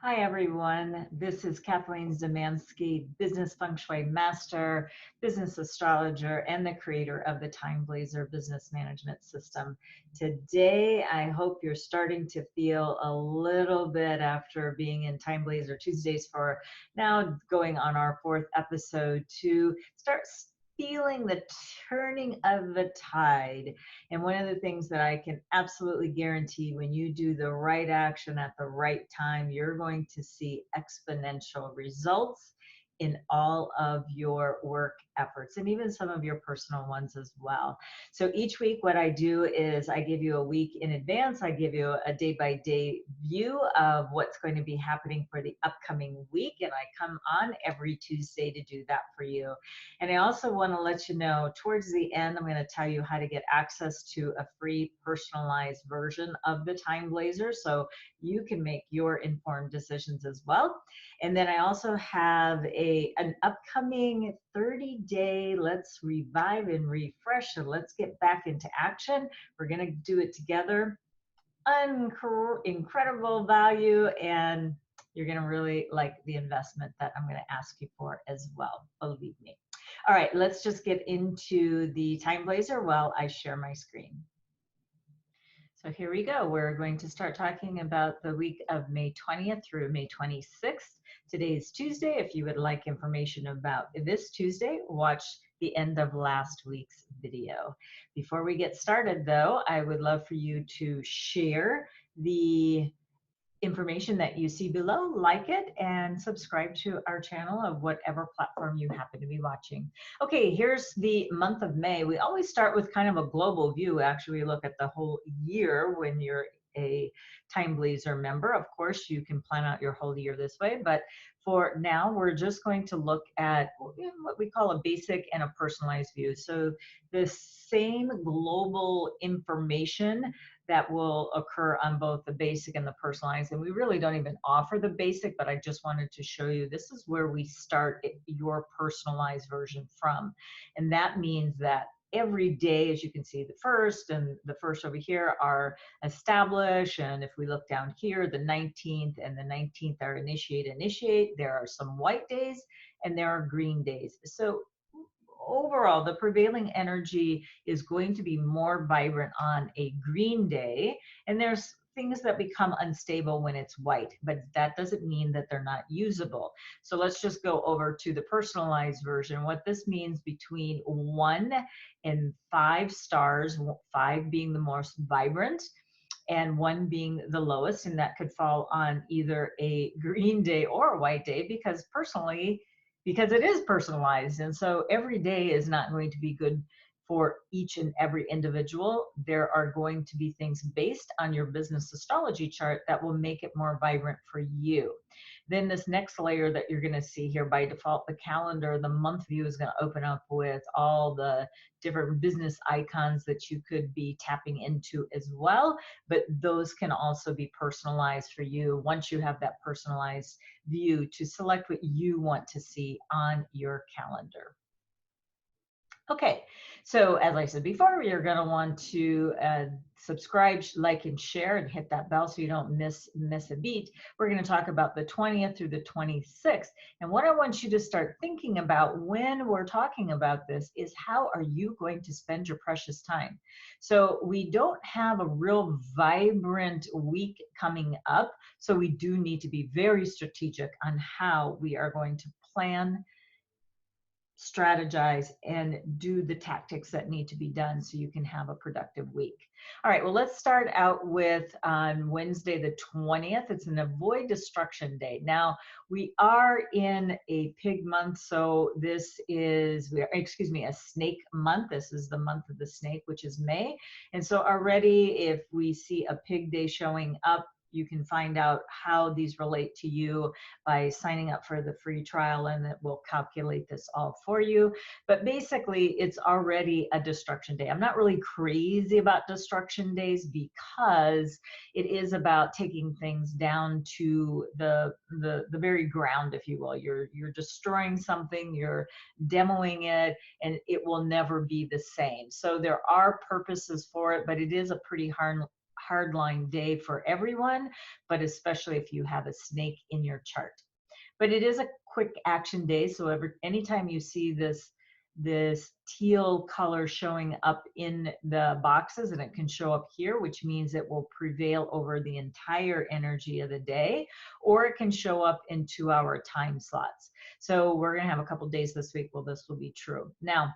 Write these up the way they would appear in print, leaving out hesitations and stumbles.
Hi, everyone. This is Kathleen Zemansky, business feng shui master, business astrologer, and the creator of the TimeBlazr business management system. Today, I hope you're starting to feel a little bit after being in TimeBlazr Tuesdays for now going on our fourth episode to start feeling the turning of the tide. And one of the things that I can absolutely guarantee, when you do the right action at the right time, you're going to see exponential results in all of your work efforts and even some of your personal ones as well. So each week, what I do is I give you a week in advance. I give you a day-by-day view of what's going to be happening for the upcoming week. And I come on every Tuesday to do that for you. And I also want to let you know towards the end, I'm going to tell you how to get access to a free personalized version of the TimeBlazr so you can make your informed decisions as well. And then I also have an upcoming 30-day let's revive and refresh and let's get back into action. We're going to do it together. Incredible value, and you're going to really like the investment that I'm going to ask you for as well, believe me. All right, let's just get into the TimeBlazr while I share my screen. So here we go. We're going to start talking about the week of May 20th through May 26th. Today is Tuesday. If you would like information about this Tuesday, watch the end of last week's video. Before we get started though, I would love for you to share the information that you see below, like it, and subscribe to our channel of whatever platform you happen to be watching. Okay, here's the month of May. We always start with kind of a global view. Actually, we look at the whole year when you're a TimeBlazr member. Of course, you can plan out your whole year this way, but for now, we're just going to look at what we call a basic and a personalized view. So the same global information that will occur on both the basic and the personalized. And we really don't even offer the basic, but I just wanted to show you this is where we start your personalized version from. And that means that every day, as you can see, the first and the first over here are established. And if we look down here, the 19th and the 19th are initiate. There are some white days and there are green days. So overall, the prevailing energy is going to be more vibrant on a green day, and there's things that become unstable when it's white, but that doesn't mean that they're not usable. So let's just go over to the personalized version. What this means between 1 and 5 stars, 5 being the most vibrant, and 1 being the lowest, and that could fall on either a green day or a white day, because it is personalized. And so every day is not going to be good for each and every individual. There are going to be things based on your business astrology chart that will make it more vibrant for you. Then this next layer that you're going to see here, by default, the calendar, the month view is going to open up with all the different business icons that you could be tapping into as well. But those can also be personalized for you once you have that personalized view to select what you want to see on your calendar. Okay, so as I said before, you're going to want to subscribe, like, and share, and hit that bell so you don't miss a beat. We're going to talk about the 20th through the 26th. And what I want you to start thinking about when we're talking about this is, how are you going to spend your precious time? So we don't have a real vibrant week coming up, so we do need to be very strategic on how we are going to plan, strategize, and do the tactics that need to be done so you can have a productive week. All right, well, let's start out with on Wednesday the 20th. It's an avoid destruction day. Now, we are in a pig month, so this is, a snake month. This is the month of the snake, which is May. And so already, if we see a pig day showing up, you can find out how these relate to you by signing up for the free trial, and it will calculate this all for you. But basically, it's already a destruction day. I'm not really crazy about destruction days because it is about taking things down to the very ground, if you will. You're destroying something, you're demoing it, and it will never be the same. So there are purposes for it, but it is a pretty hardline day for everyone, but especially if you have a snake in your chart. But it is a quick action day, so anytime you see this teal color showing up in the boxes, and it can show up here, which means it will prevail over the entire energy of the day, or it can show up in 2-hour time slots. So we're going to have a couple days this week where this will be true. Now,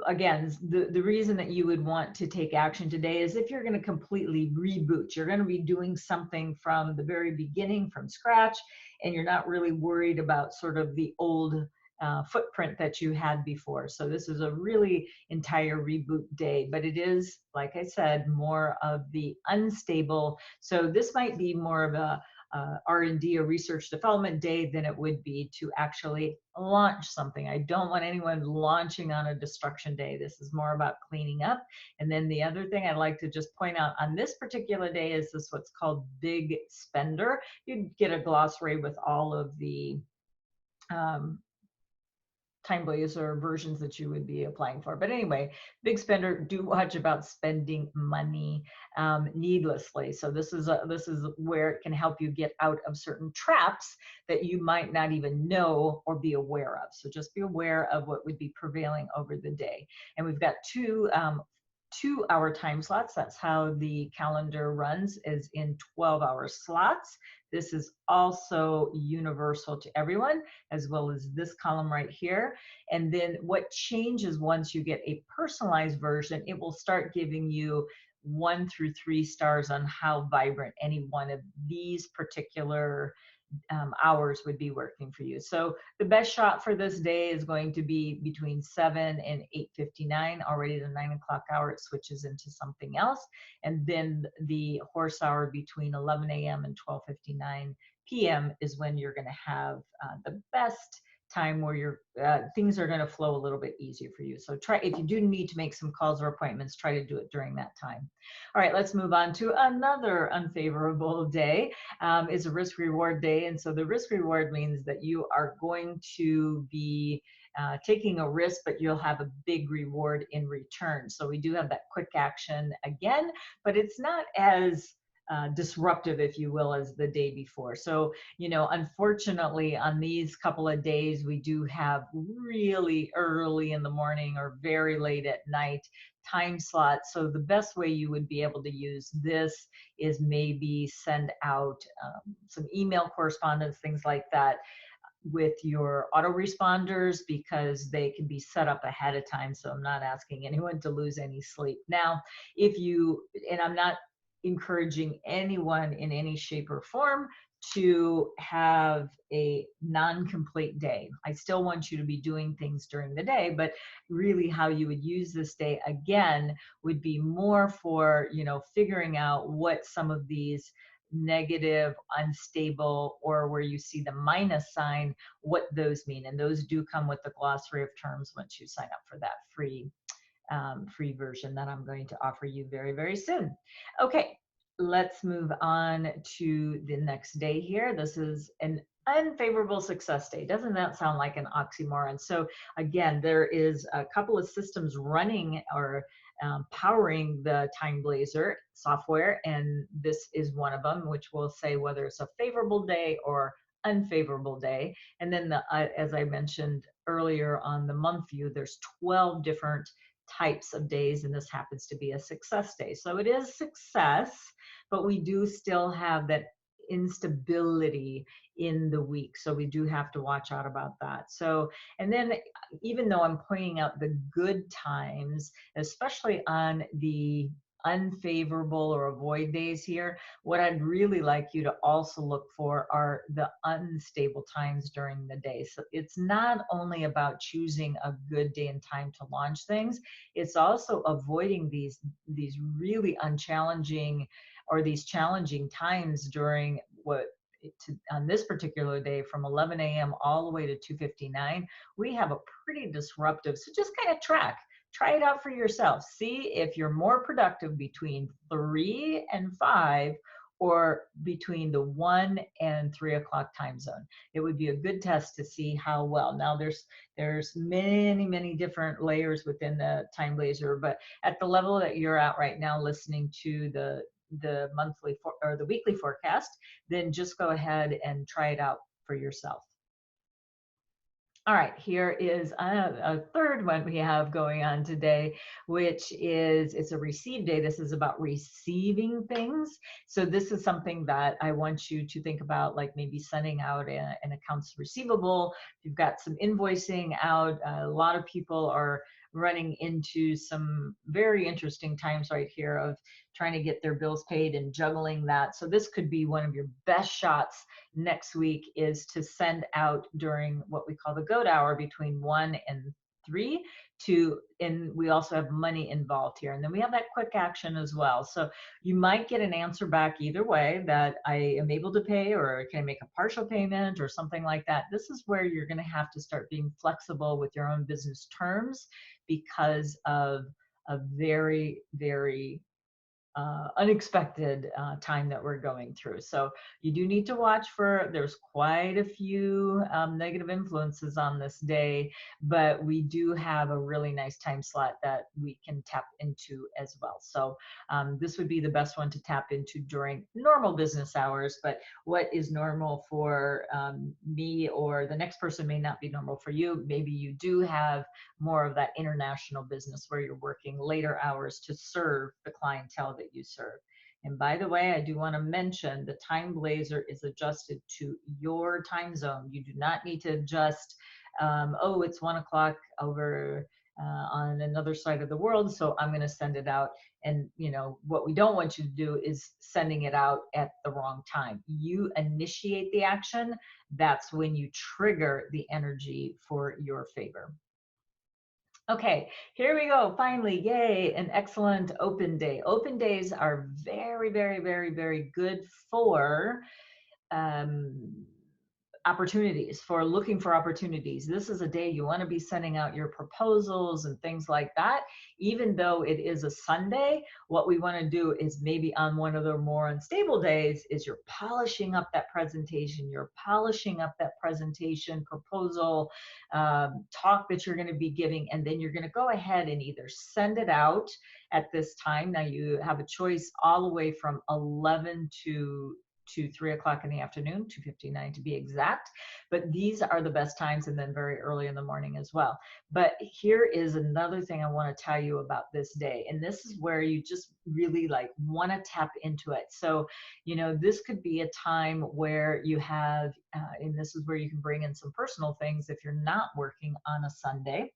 again, the reason that you would want to take action today is if you're going to completely reboot. You're going to be doing something from the very beginning, from scratch, and you're not really worried about sort of the old footprint that you had before. So this is a really entire reboot day, but it is, like I said, more of the unstable. So this might be more of a R&D or research development day than it would be to actually launch something. I don't want anyone launching on a destruction day. This is more about cleaning up. And then the other thing I'd like to just point out on this particular day is this what's called big spender. You'd get a glossary with all of the TimeBlazr versions that you would be applying for. But anyway, big spender, do watch about spending money needlessly. So this is where it can help you get out of certain traps that you might not even know or be aware of. So just be aware of what would be prevailing over the day. And we've got 2-hour time slots. That's how the calendar runs, is in 12-hour slots. This is also universal to everyone, as well as this column right here. And then what changes once you get a personalized version, it will start giving you 1 through 3 stars on how vibrant any one of these particular hours would be working for you. So the best shot for this day is going to be between 7 and 8:59. Already the 9 o'clock hour, it switches into something else. And then the horse hour between 11 a.m. and 12:59 p.m. is when you're going to have the best time where your things are going to flow a little bit easier for you. So try, if you do need to make some calls or appointments, try to do it during that time. All right, let's move on to another unfavorable day. Is a risk reward day. And so the risk reward means that you are going to be taking a risk, but you'll have a big reward in return. So we do have that quick action again, but it's not as disruptive, if you will, as the day before. So, you know, unfortunately on these couple of days, we do have really early in the morning or very late at night time slots. So the best way you would be able to use this is maybe send out some email correspondence, things like that, with your autoresponders, because they can be set up ahead of time. So I'm not asking anyone to lose any sleep. Now, if you, and I'm not encouraging anyone in any shape or form to have a non-complete day. I still want you to be doing things during the day, but really how you would use this day again would be more for, you know, figuring out what some of these negative, unstable, or where you see the minus sign, what those mean. And those do come with the glossary of terms once you sign up for that free version that I'm going to offer you very, very soon. Okay, let's move on to the next day here. This is an unfavorable success day. Doesn't that sound like an oxymoron? So again, there is a couple of systems running or powering the TimeBlazr software, and this is one of them, which will say whether it's a favorable day or unfavorable day. And then as I mentioned earlier on the month view, there's 12 different types of days, and this happens to be a success day. So it is success, but we do still have that instability in the week. So we do have to watch out about that. So, and then even though I'm pointing out the good times, especially on the unfavorable or avoid days here, what I'd really like you to also look for are the unstable times during the day. So it's not only about choosing a good day and time to launch things, it's also avoiding these really unchallenging or these challenging times during on this particular day from 11 a.m. all the way to 2:59. We have a pretty disruptive, so just kind of try it out for yourself. See if you're more productive between 3 and 5 or between the 1 and 3 o'clock time zone. It would be a good test to see how well. Now there's many different layers within the TimeBlazr, but at the level that you're at right now, listening to the monthly or the weekly forecast, then just go ahead and try it out for yourself. All right, here is a third one we have going on today, which is, it's a receive day. This is about receiving things. So this is something that I want you to think about, like maybe sending out an accounts receivable. You've got some invoicing out. A lot of people are running into some very interesting times right here of trying to get their bills paid and juggling that. So this could be one of your best shots next week, is to send out during what we call the goat hour between 1 and 3 and we also have money involved here. And then we have that quick action as well. So you might get an answer back either way, that I am able to pay, or can I make a partial payment or something like that. This is where you're going to have to start being flexible with your own business terms, because of a very unexpected time that we're going through. So you do need to watch for, there's quite a few negative influences on this day, but we do have a really nice time slot that we can tap into as well. So this would be the best one to tap into during normal business hours, but what is normal for me or the next person may not be normal for you. Maybe you do have more of that international business where you're working later hours to serve the clientele that you serve. And by the way, I do want to mention the TimeBlazr is adjusted to your time zone. You do not need to adjust, oh, it's 1 o'clock over on another side of the world, so I'm going to send it out. And you know what we don't want you to do is sending it out at the wrong time. You initiate the action. That's when you trigger the energy for your favor. Okay, here we go. Finally, yay, an excellent open day. Open days are very good for opportunities, for looking for opportunities. This is a day you want to be sending out your proposals and things like that. Even though it is a Sunday, what we want to do is maybe on one of the more unstable days is you're polishing up that presentation, proposal, talk that you're going to be giving, and then you're going to go ahead and either send it out at this time. Now you have a choice all the way from 11 to 3 o'clock in the afternoon, 2:59 to be exact. But these are the best times, and then very early in the morning as well. But here is another thing I want to tell you about this day. And this is where you just really like want to tap into it. So, you know, this could be a time where you have, and this is where you can bring in some personal things if you're not working on a Sunday,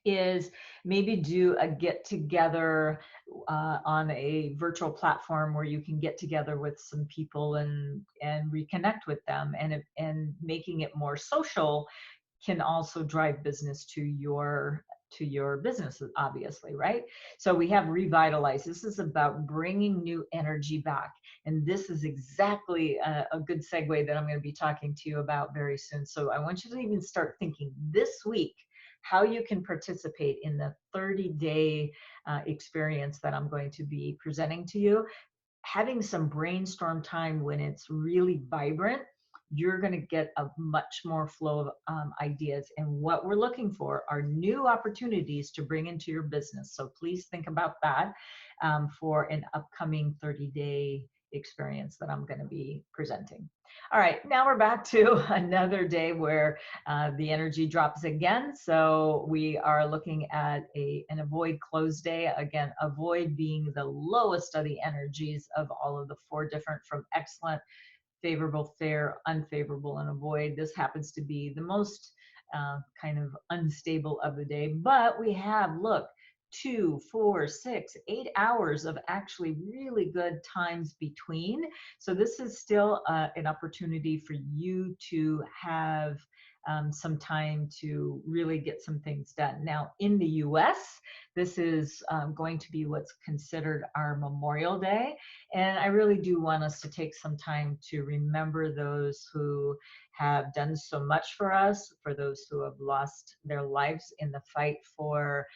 is maybe do a get together on a virtual platform where you can get together with some people and reconnect with them, and making it more social can also drive business to your businesses, obviously, right? So we have revitalize. This is about bringing new energy back. And this is exactly a good segue that I'm going to be talking to you about very soon. So I want you to even start thinking this week how you can participate in the 30-day experience that I'm going to be presenting to you. Having some brainstorm time when it's really vibrant, you're going to get a much more flow of ideas. And what we're looking for are new opportunities to bring into your business. So please think about that for an upcoming 30-day experience that I'm going to be presenting. All right, now we're back to another day where the energy drops again. So we are looking at an avoid close day. Again, avoid being the lowest of the energies of all of the 4 different, from excellent, favorable, fair, unfavorable, and avoid. This happens to be the most kind of unstable of the day, but we have, look, 2, 4, 6, 8 hours of actually really good times between. So this is still an opportunity for you to have some time to really get some things done. Now, in the US, this is going to be what's considered our Memorial Day. And I really do want us to take some time to remember those who have done so much for us, for those who have lost their lives in the fight for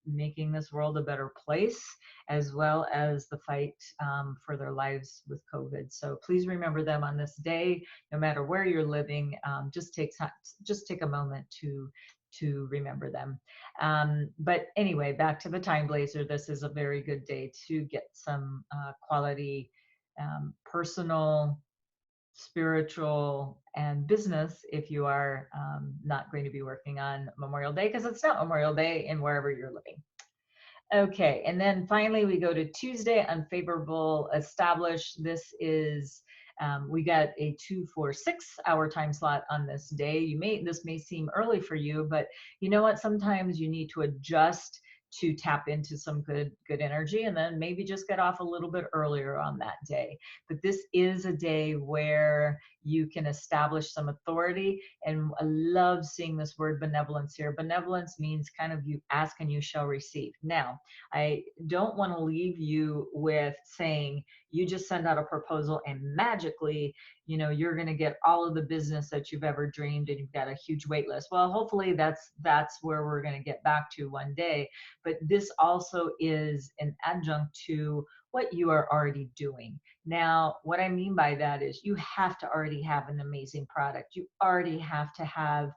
making this world a better place, as well as the fight for their lives with COVID. So please remember them on this day, no matter where you're living. Just take a moment to remember them. But anyway, back to the TimeBlazr. This is a very good day to get some quality personal, spiritual, and business if you are not going to be working on Memorial Day, because it's not Memorial Day in wherever you're living. Okay, and then finally we go to Tuesday, unfavorable established. This is we got a 2, 4, 6 hour time slot on this day. This may seem early for you, but you know what? Sometimes you need to adjust to tap into some good energy, and then maybe just get off a little bit earlier on that day. But this is a day where you can establish some authority, and I love seeing this word benevolence here. Benevolence means kind of you ask and you shall receive. Now, I don't want to leave you with saying you just send out a proposal and magically, you know, you're going to get all of the business that you've ever dreamed and you've got a huge wait list. Well, hopefully that's where we're going to get back to one day. But this also is an adjunct to what you are already doing. Now, what I mean by that is you have to already have an amazing product. You already have to have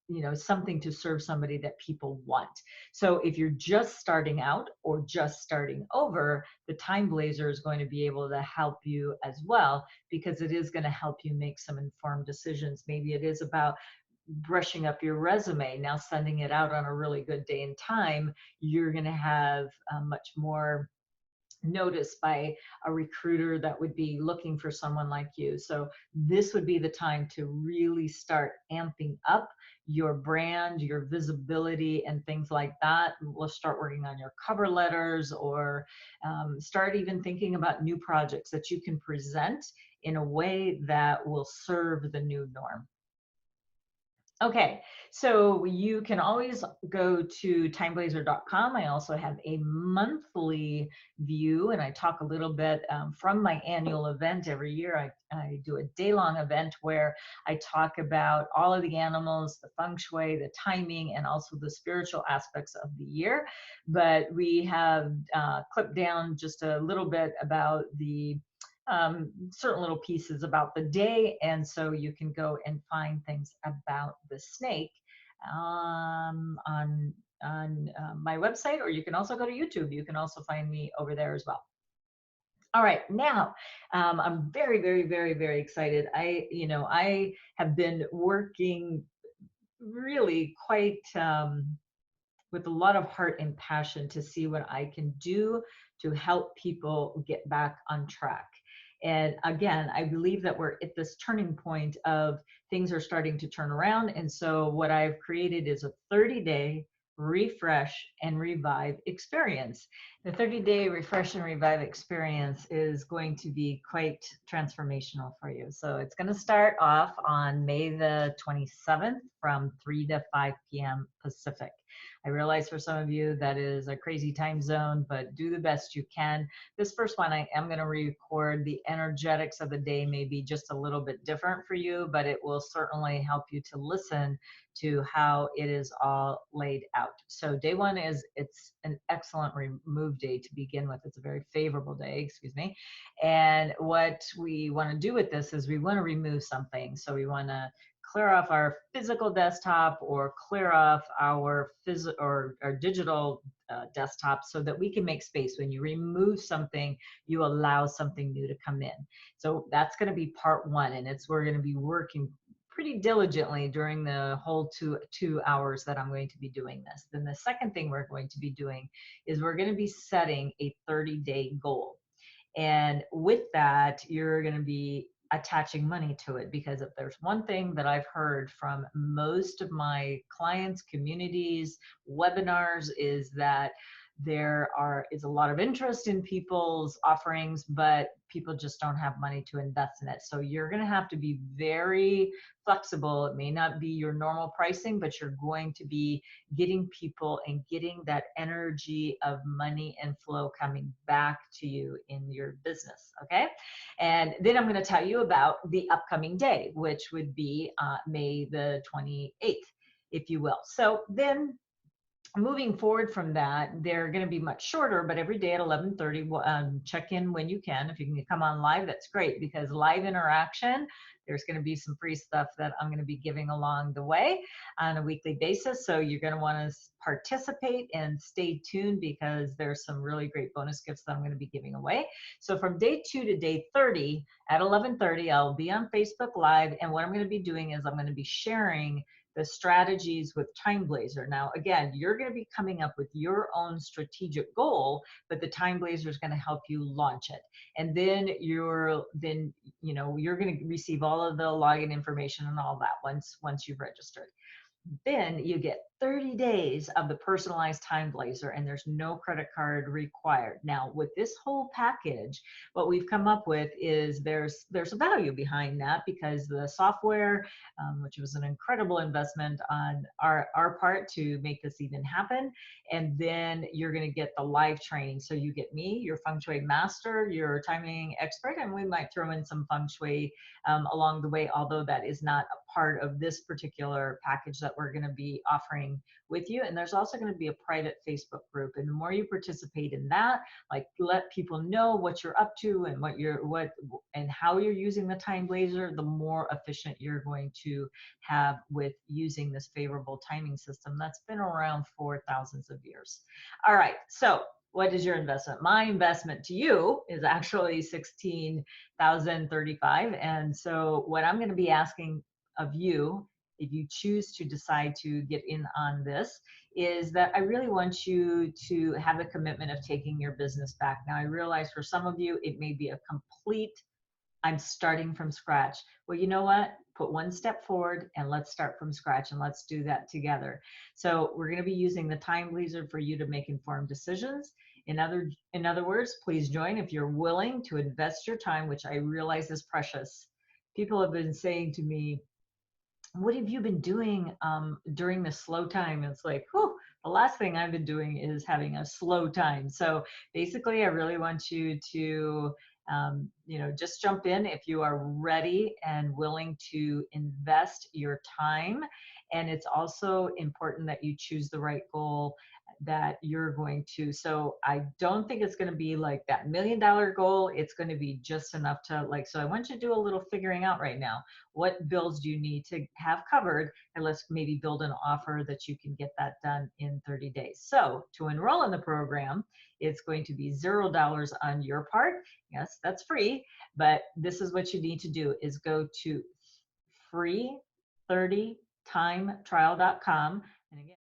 you know, something to serve somebody that people want. So if you're just starting out or just starting over, the TimeBlazr is going to be able to help you as well, because it is going to help you make some informed decisions. Maybe it is about brushing up your resume. Now, sending it out on a really good day and time, you're going to have much more noticed by a recruiter that would be looking for someone like you. So this would be the time to really start amping up your brand, your visibility, and things like that. We'll start working on your cover letters, or start even thinking about new projects that you can present in a way that will serve the new norm. Okay, so you can always go to TimeBlazr.com. I also have a monthly view, and I talk a little bit from my annual event every year. I do a day-long event where I talk about all of the animals, the feng shui, the timing, and also the spiritual aspects of the year. But we have clipped down just a little bit about the certain little pieces about the day, and so you can go and find things about the snake on my website, or you can also go to YouTube. You can also find me over there as well. All right, now I'm very, very, very, very excited. I have been working really quite with a lot of heart and passion to see what I can do to help people get back on track. And again, I believe that we're at this turning point of things are starting to turn around. And so what I've created is a 30-day refresh and revive experience. The 30-day refresh and revive experience is going to be quite transformational for you. So it's going to start off on May the 27th from 3 to 5 p.m. Pacific. I realize for some of you that is a crazy time zone, but do the best you can. This first one, I am going to record. The energetics of the day may be just a little bit different for you, but it will certainly help you to listen to how it is all laid out. So day one it's an excellent remove day to begin with. It's a very favorable day, excuse me. And what we want to do with this is we want to remove something. So we want to clear off our physical desktop, or clear off our digital desktop, so that we can make space. When you remove something, you allow something new to come in. So that's going to be part one, and we're going to be working pretty diligently during the whole two hours that I'm going to be doing this. Then the second thing we're going to be doing is we're going to be setting a 30-day goal. And with that, you're going to be attaching money to it, because if there's one thing that I've heard from most of my clients, communities, webinars, is that there is a lot of interest in people's offerings, but people just don't have money to invest in it. So you're going to have to be very flexible. It may not be your normal pricing, but you're going to be getting people and getting that energy of money and flow coming back to you in your business. Okay. And then I'm going to tell you about the upcoming day, which would be May the 28th, if you will. So then moving forward from that, they're going to be much shorter, but every day at 11:30, check in when you can. If you can come on live, that's great, because live interaction, there's going to be some free stuff that I'm going to be giving along the way on a weekly basis. So you're going to want to participate and stay tuned, because there's some really great bonus gifts that I'm going to be giving away. So from day 2 to day 30 at 11:30, I'll be on Facebook Live. And what I'm going to be doing is I'm going to be sharing the strategies with TimeBlazr. Now, again, you're going to be coming up with your own strategic goal, but the TimeBlazr is going to help you launch it. And then you're going to receive all of the login information and all that once you've registered. Then you get 30 days of the personalized TimeBlazr, and there's no credit card required. Now, with this whole package, what we've come up with is there's a value behind that, because the software, which was an incredible investment on our part to make this even happen, and then you're going to get the live training. So you get me, your feng shui master, your timing expert, and we might throw in some feng shui along the way, although that is not a part of this particular package that we're going to be offering with you. And there's also going to be a private Facebook group, and the more you participate in that, like, let people know what you're up to and and how you're using the TimeBlazr, the more efficient you're going to have with using this favorable timing system that's been around for thousands of years. All right, so what is your investment? My investment to you is actually $16,035. And so what I'm going to be asking of you, if you choose to decide to get in on this, is that I really want you to have a commitment of taking your business back. Now, I realize for some of you, it may be a complete, I'm starting from scratch. Well, you know what? Put one step forward and let's start from scratch, and let's do that together. So we're going to be using the TimeBlazr for you to make informed decisions. In other words, please join if you're willing to invest your time, which I realize is precious. People have been saying to me, what have you been doing during the slow time? It's like, whew, the last thing I've been doing is having a slow time. So basically, I really want you to, just jump in if you are ready and willing to invest your time. And it's also important that you choose the right goal that you're going to. So I don't think it's going to be like that $1 million goal. It's going to be just enough to so I want you to do a little figuring out right now. What bills do you need to have covered? And let's maybe build an offer that you can get that done in 30 days. So to enroll in the program, it's going to be $0 on your part. Yes, that's free, but this is what you need to do is go to free30timetrial.com. And again,